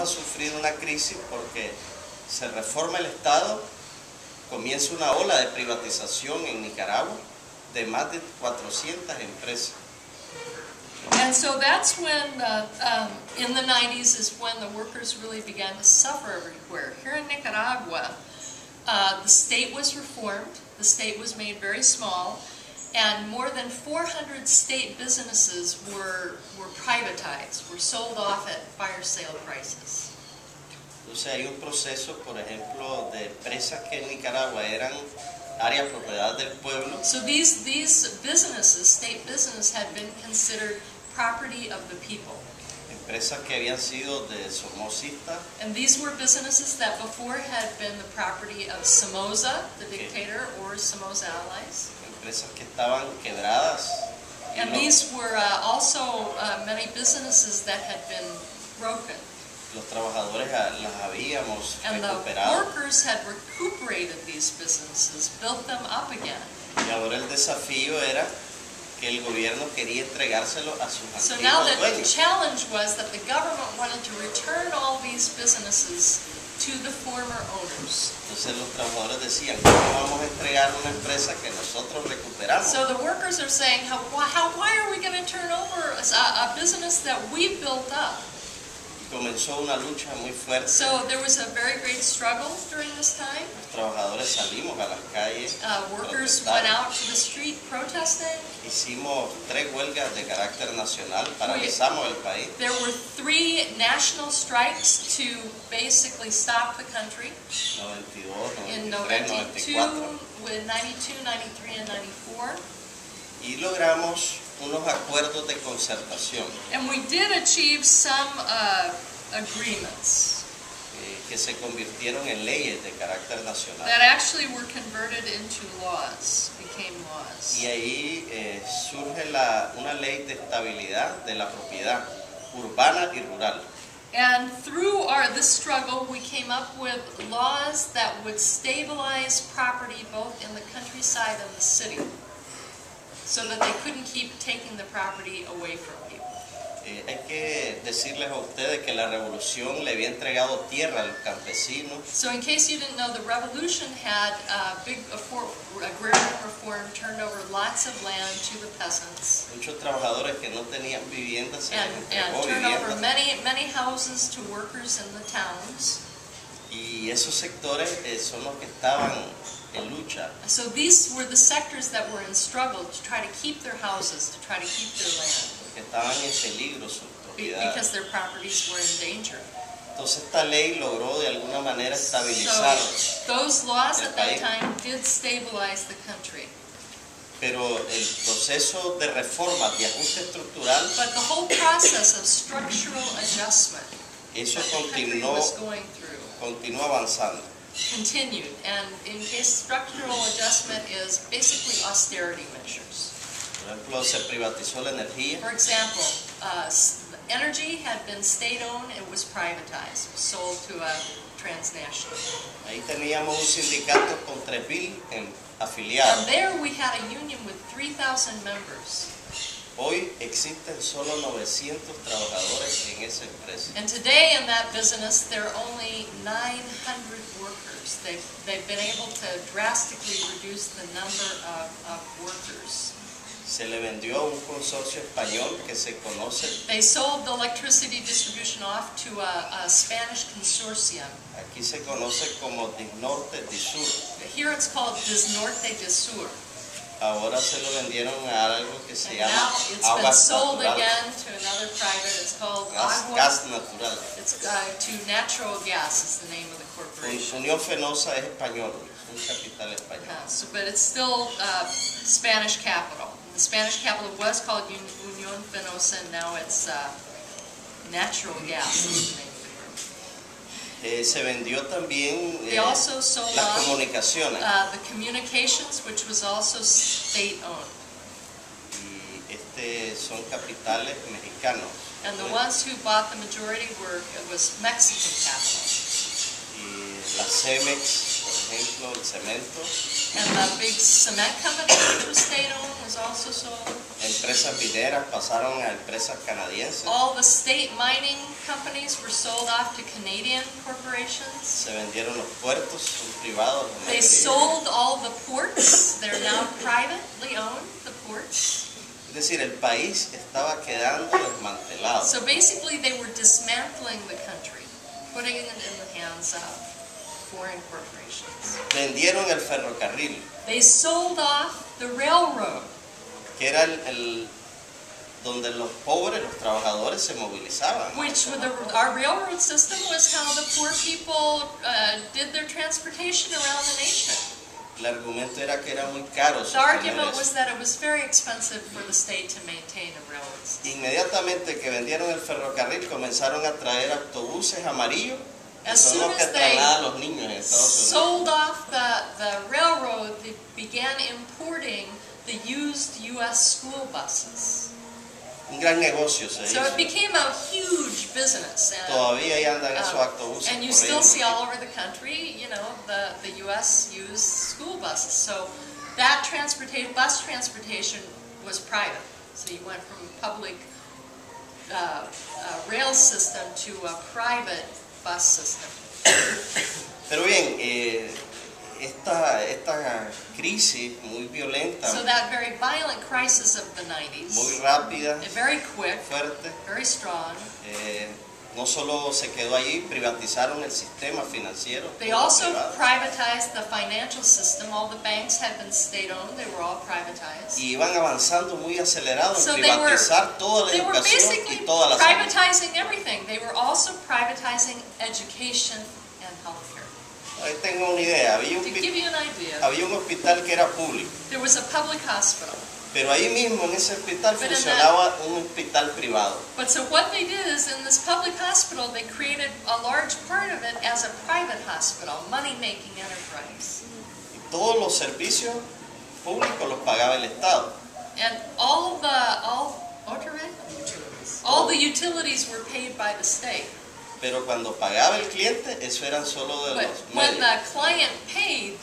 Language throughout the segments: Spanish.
a sufrir una crisis porque se reforma el Estado, comienza una ola de privatización en Nicaragua de más de 400 empresas. And so that's when, in the 90s, is when the workers really began to suffer everywhere. Here in Nicaragua, the state was reformed, the state was made very small, and more than 400 state businesses were privatized, were sold off at fire sale prices. Entonces hay un proceso, por ejemplo, de empresas que en Nicaragua eran área propiedad del pueblo. So these businesses, state business, had been considered property of the people. Empresas que habían sido de Somocista. And these were businesses that before had been the property of Somoza, the dictator, or Somoza allies. Empresas que estaban quebradas. And these were also many businesses that had been broken. Los trabajadores las habíamos And recuperado. the workers had recuperated these businesses, built them up again. Y ahora el desafío era que el gobierno quería entregárselo a sus So now antiguos the dueños. challenge was that the government wanted to return all these businesses to the former owners. Entonces los trabajadores decían, ¿cómo vamos a entregar una empresa que nosotros recuperamos? So the workers are saying, why are we going to turn over a business that we built up? Comenzó una lucha muy fuerte. So there was a very great struggle during this time. Los trabajadores salimos a las calles. Workers went out to the street protesting. Hicimos 3 huelgas de carácter nacional, paralizamos el país. There were 3 national strikes to basically stop the country. 92, In 93, 92, 94. with 92, 93, and 94. Y logramos unos acuerdos de concertación And we did achieve some agreements que se convirtieron en leyes de carácter nacional. that actually were converted into laws, became laws. Y ahí surge una ley de estabilidad de la propiedad urbana y rural. And through this struggle, we came up with laws that would stabilize property both in the countryside and the city, so that they couldn't keep taking the property away from people. Hay que decirles a ustedes que la revolución le había entregado tierra a los campesinos. So in case you didn't know, the revolution had big agrarian reform, turned over lots of land to the peasants. Muchos trabajadores que no tenían vivienda se les And entregó turned over vivienda. many houses to workers in the towns. Y esos sectores son los que estaban en lucha. So these were the sectors that were in struggle to try to keep their houses, to try to keep their land. Que estaban en peligro sus propiedades. Because their properties were in danger. Entonces esta ley logró de alguna manera estabilizar So those laws el at that país. time did stabilize the country. Pero el proceso de reforma, de ajuste estructural, But the whole process of structural adjustment eso that the country was going through continúa avanzando. continued. And in case structural adjustment is basically austerity measures. Por ejemplo, se privatizó la energía. For example, energy had been state-owned, it was privatized, sold to a transnational. Ahí teníamos un sindicato con 3.000 afiliados. And there we had a union with 3,000 members. Hoy existen solo 900 trabajadores en esa empresa. And today in that business, there are only 900 workers. They've been able to drastically reduce the number of workers. Se le vendió a un consorcio español que se conoce. They sold the electricity distribution off to a Spanish consortium. Aquí se conoce como Disnorte Disur. Here it's called Disnorte de Sur. Ahora se lo vendieron a algo que se And llama now it's been Aguas sold Naturales. again to another private. It's called Gas natural. It's to Natural Gas is the name of the corporation. Unión Fenosa es español, es un capital español. But it's still Spanish capital. The Spanish capital was called Unión Fenosa, and now it's Natural Gas is the name of the group. Se vendió también They also sold las off comunicaciones. the communications, which was also state-owned. Y son capitales mexicanos. And the ones who bought the majority was Mexican capital. Y la Cemex, por ejemplo, el cemento. And the big cement company that was state-owned was also sold. Empresas mineras pasaron a empresas canadienses. All the state mining companies were sold off to Canadian corporations. Se vendieron los puertos, son privados. They sold all the ports. They're now privately owned, the ports. Es decir, el país estaba quedando desmantelado. So basically they were dismantling the country, putting it in the hands of foreign corporations. Vendieron el ferrocarril, They sold off the railroad, que era donde los pobres, los trabajadores se movilizaban. which our railroad system was how the poor people did their transportation around the nation. El argumento era que era muy caro The sostener argument eso. was that it was very expensive for the state to maintain a railroad system. Inmediatamente que vendieron el ferrocarril comenzaron a traer autobuses amarillos, que As son soon los que as they trasladan a los niños en Estados Unidos. sold off the railroad, they began importing the used U.S. school buses. Un gran negocio se So hizo. it became a huge business. And, Todavía ahí andan esos autobuses and you por ahí. still see all over the country, you know, the U.S. used school buses. So that bus transportation was private. So you went from a public rail system to a private bus system. Pero bien, esta crisis muy violenta, So that very violent crisis of the muy 90s, rápida, very quick, fuerte, very strong. no solo se quedó allí, privatizaron el sistema financiero. They todo also privado. privatized the financial system. All the banks had been state-owned. They were all privatized. Y iban avanzando muy acelerado So en they were privatizar toda la They were educación basically y toda la salud. privatizing everything. They were also privatizing education and healthcare. Ahí tengo una idea, To give you an idea, había un hospital que era público, there was a public hospital. pero ahí mismo en ese hospital But in funcionaba un hospital privado. But so what they did is in this public hospital, they created a large part of it as a private hospital, money-making enterprise. Y todos los servicios públicos los pagaba el Estado. And all the utilities were paid by the state. Pero cuando pagaba el cliente, eso eran solo de But los when medios. the client paid,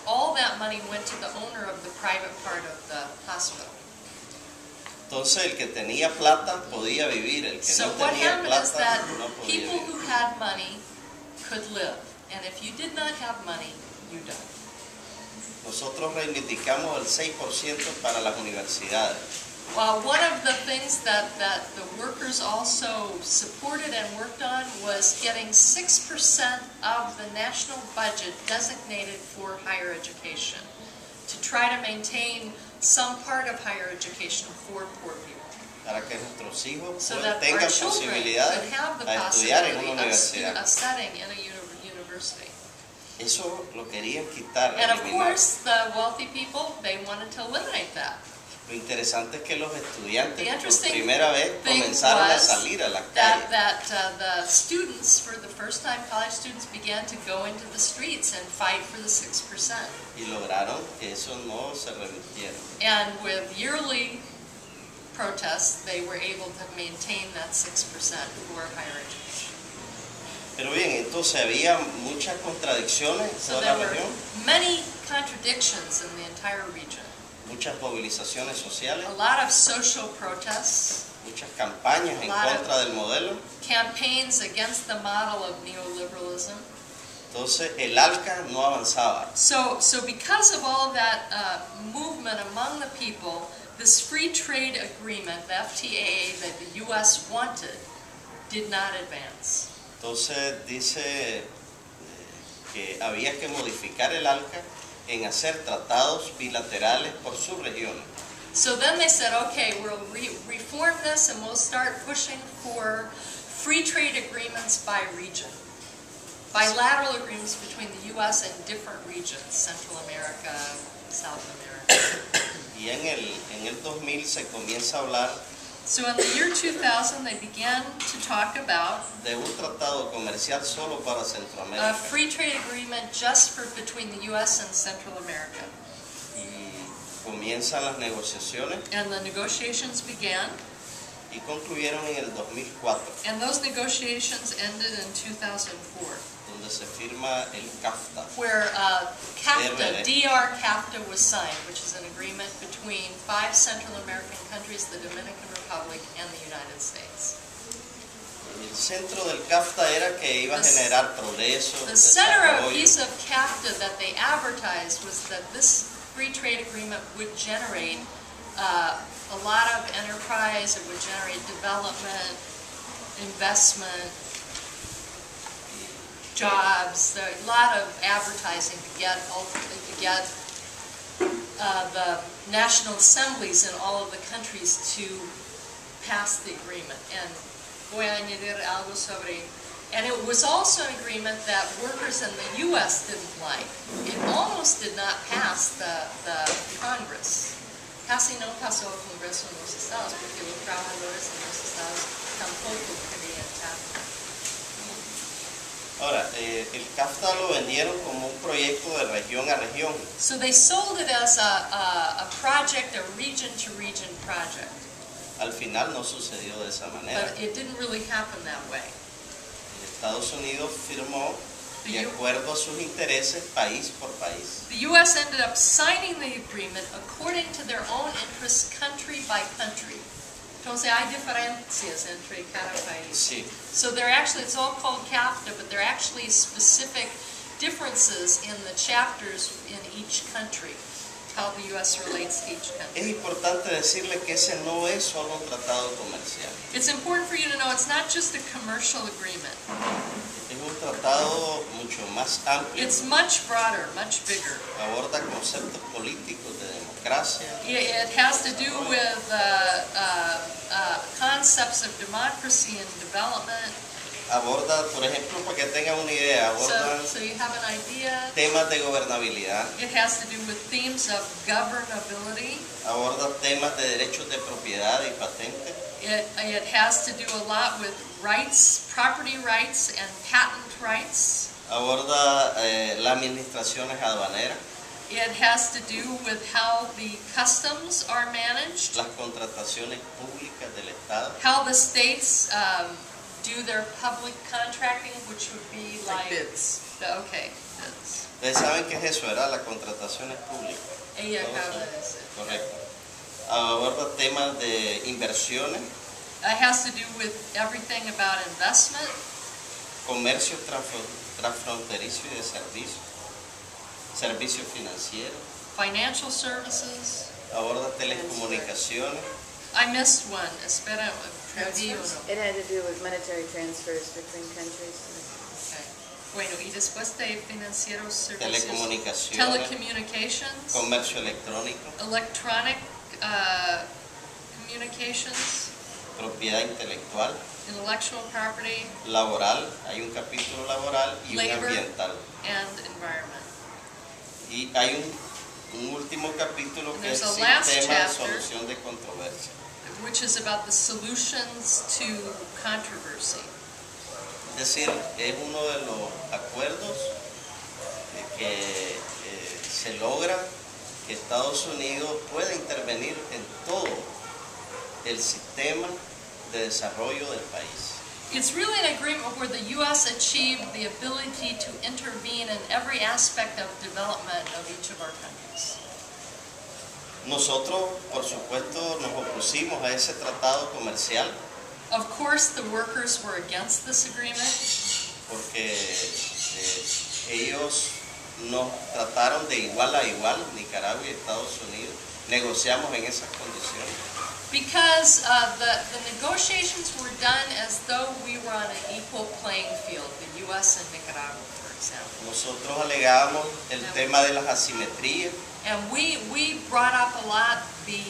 all that money went to the owner of the private part of the hospital. Entonces el que tenía plata podía vivir, el que So no what tenía happened is that plata no podía people vivir. who had money could live. And if you did not have money, you died. Nosotros reivindicamos el 6% para las universidades. Well, one of the things that the workers also supported and worked on was getting 6% of the national budget designated for higher education to try to maintain some part of higher education for poor people. Para que nuestros hijos So that our tengan children posibilidad could have the a estudiar en possibility una universidad. of studying in a university. Eso lo querían quitar, And of eliminar. course, the wealthy people, they wanted to eliminate that. Lo interesante es que los estudiantes The por interesting primera vez thing comenzaron a was salir a las calles. that the students, for the first time, college students began to go into the streets and fight for the 6%. Y lograron que eso no se revirtiera. And with yearly protests, they were able to maintain that 6% for higher education. Pero bien, entonces había muchas contradicciones en So toda there la were región, many contradictions in the entire region. muchas movilizaciones sociales, A lot of social protests, muchas campañas en A lot of- contra del modelo. campaigns against the model of neoliberalism. Entonces el ALCA no avanzaba. So because of all of that movement among the people, this free trade agreement, the FTAA that the U.S. wanted, did not advance. Entonces dice que había que modificar el ALCA en hacer tratados bilaterales por subregiones. So then they said, okay, we'll reform this and we'll start pushing for free trade agreements by region. Bilateral agreements between the U.S. and different regions, Central America, South America. Y en el 2000 se comienza a hablar So in the year 2000, they began to talk about de un tratado comercial solo para a Centroamérica. free trade agreement just between the U.S. and Central America. Y comienzan las negociaciones And the negotiations began. y concluyeron en el 2004, And those negotiations ended in 2004, donde se firma el CAFTA. where CAFTA, RD. DR CAFTA was signed, which is an agreement between 5 Central American countries, the Dominican Republic, and the United States. El centro del CAFTA era que iba a generar progreso, The center of desarrollo, piece of CAFTA that they advertised was that this free trade agreement would generate a lot of enterprise, it would generate development, investment, jobs, a lot of advertising to get the national assemblies in all of the countries to pass the agreement. And voy a añadir algo sobre, and it was also an agreement that workers in the U.S. didn't like. It almost did not pass the Congress. Casi no pasó el Congreso en los Estados, porque los trabajadores en los Estados tampoco querían CAFTA. Ahora, el CAFTA lo vendieron como un proyecto de región a región. So they sold it as a project, a region-to-region project. Al final no sucedió de esa manera. But it didn't really happen that way. Estados Unidos firmó de acuerdo a sus intereses país por país. The U.S. ended up signing the agreement according to their own interests, country by country. Entonces hay diferencias entre cada país. Sí. So they're actually, it's all called CAFTA, but there are actually specific differences in the chapters in each country, how the U.S. relates to each country. Es importante decirle que ese no es solo un tratado comercial. It's important for you to know it's not just a commercial agreement. Es un tratado mucho más amplio. It's much broader, much bigger. Aborda conceptos políticos de democracia. It has to do with concepts of democracy and development. Aborda, por ejemplo, para que tengan una idea, aborda So you have an idea. temas de gobernabilidad, It has to do with themes of governability. aborda temas de derechos de propiedad y patente, It has to do a lot with rights, property rights and patent rights. aborda las administraciones aduaneras, It has to do with how the customs are managed, las contrataciones públicas del Estado, how the states do their public contracting, which would be like bids. Okay, bids. Ustedes saben qué es eso, ¿verdad? Las contrataciones públicas. Ella Todos acaba saben. de decir. Correcto. Aborda temas de inversiones, It has to do with everything about investment, comercio transfronterizo y de servicios, servicios financieros, financial services. aborda telecomunicaciones, I missed one. Espera, perdí uno. It had to do with monetary transfers between countries. Okay. Bueno, y después de financieros, servicios, telecomunicaciones, telecommunications, comercio electrónico, electronic communications, propiedad intelectual, intellectual property, laboral, hay un capítulo laboral y un Labor. ambiental. and environment. Y hay un último capítulo And que es there's a last sistema de chapter. solución de controversia. Which is about the solutions to controversy. Es decir, es uno de los acuerdos que se logra que Estados Unidos pueda intervenir en todo el sistema de desarrollo del país. It's really an agreement where the U.S. achieved the ability to intervene in every aspect of development of each of our countries. Nosotros, por supuesto, nos opusimos a ese tratado comercial Of course, the workers were against this agreement porque ellos nos trataron de igual a igual, Nicaragua y Estados Unidos. Negociamos en esas condiciones. because the negotiations were done as though we were on an equal playing field, the U.S. and Nicaragua, for example. Nosotros alegábamos el tema de las asimetrías. And we brought up a lot the